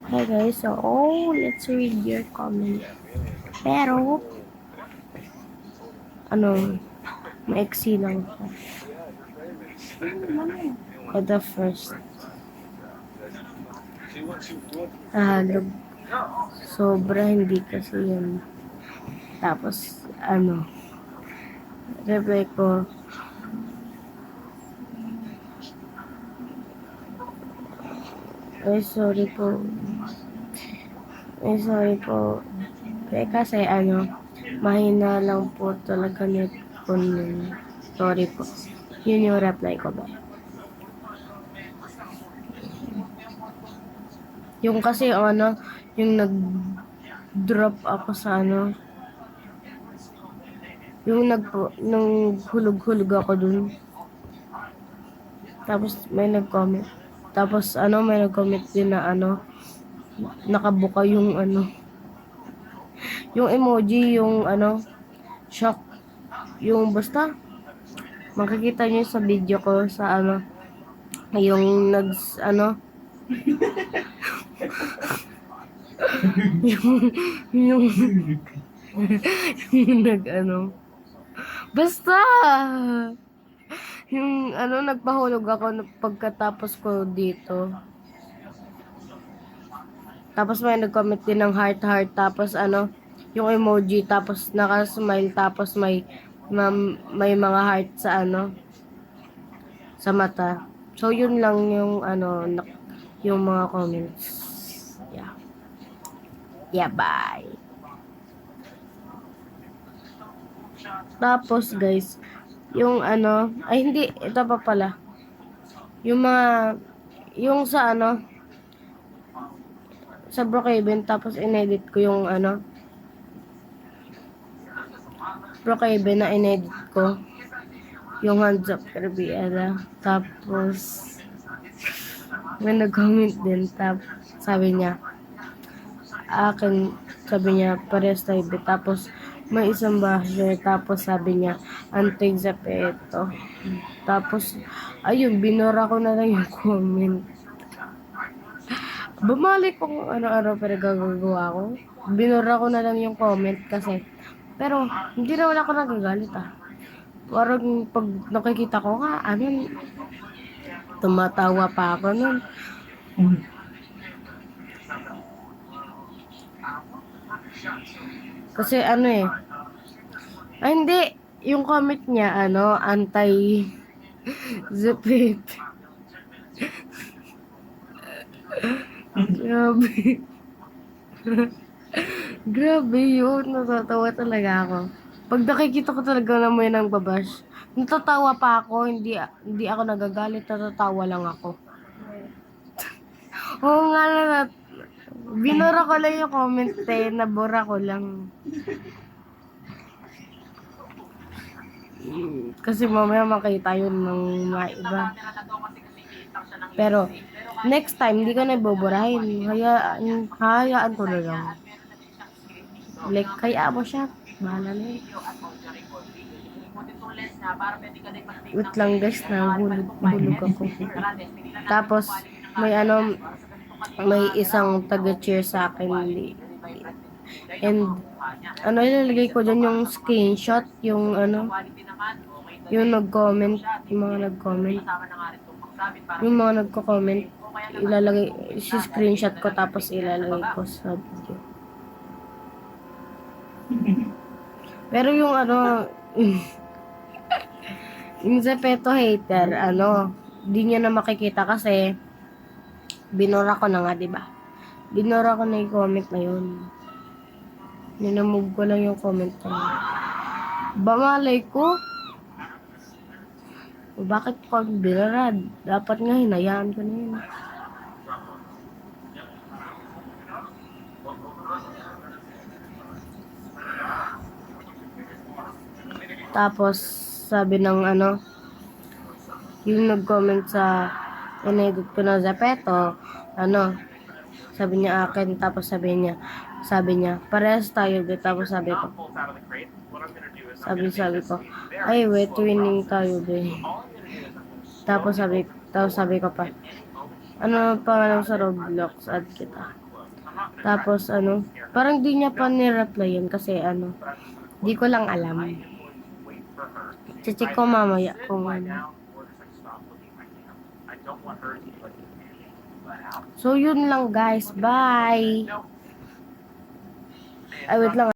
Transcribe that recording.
Hey guys, so let's read your comment. Pero, ano, maiksi lang siya. For the first, nahalog. Sobra, hindi kasi yun. Tapos, reply ko, ay sorry po. Ay sorry po. Kasi mahina lang po talaga net ko nun. Sorry po. Yun yung reply ko ba? Yung kasi yung nag-drop ako sa yung nung hulog-hulog ako dun. Tapos may nag-comment. Tapos may nag-comment din na nakabuka yung yung emoji, yung shock. Yung basta, makikita niyo sa video ko sa yung yung, yung, yung basta, yung nagpahulog ako pagkatapos ko dito. Tapos may nag-comment din ng heart, tapos yung emoji, tapos naka-smile, tapos may mga heart sa sa mata. So yun lang yung yung mga comments. Yeah. Yeah, bye. Tapos guys, yung ay hindi, ito pa pala. Yung yung sa sa Brookhaven, tapos inedit ko yung Brookhaven na inedit ko. Yung hands up Carbiela. Tapos, may nag-comment din. Tapos, sabi niya, parehas tayo. Tapos, may isang basher. Tapos, sabi niya, antig sa peto. Tapos, ayun, binura ko na lang yung comment. Bumalik kung ano-ano pero gagagawa ko. Binura ko na lang yung comment kasi. Pero, hindi naman ako nagagalit Parang pag nakikita ko tumatawa pa ako nun. Kasi ay hindi, yung comment niya anti zipit. Grabe. Grabe yun, natatawa talaga ako. Pag nakikita ko talaga na may nang babash, natatawa pa ako, hindi ako nagagalit, natatawa lang ako. Oo nga na, binura ko lang yung comment nabura ko lang. Kasi mamaya makita yun ng mga iba. Pero, next time, hindi ka na ibuburahin. Hayaan ko na lang. Like, kaya mo siya. Bahala na yun. Wait lang guys, nahulog ako. Tapos, may isang taga-cheer sa akin. And, ilalagay ko dyan yung screenshot, yung yung nag-comment, yung mga nag-comment. Yung mga nagko-comment, screenshot ko tapos ilalagay ko sa video. Pero yung yung Zepeto hater, di niya na makikita kasi binura ko na nga, diba? Binura ko na yung comment na yun. Ninamove ko lang yung comment na yun. Bamalay ko. Bakit ko binura? Dapat nga hinayaan ko na yun. Tapos, sabi ng yung nag-comment sa inedit ko na Zepeto, sabi niya akin, tapos sabi niya, parehas tayo, tapos sabi ko, ay wait, winning tayo, tapos sabi ko pa, ano pangalan sa Roblox, add kita. Tapos ano, parang di niya pa ni-replyan kasi ano, di ko lang alam. Check ko mamaya kung ano. So, yun lang guys. Bye! Ay, wait lang.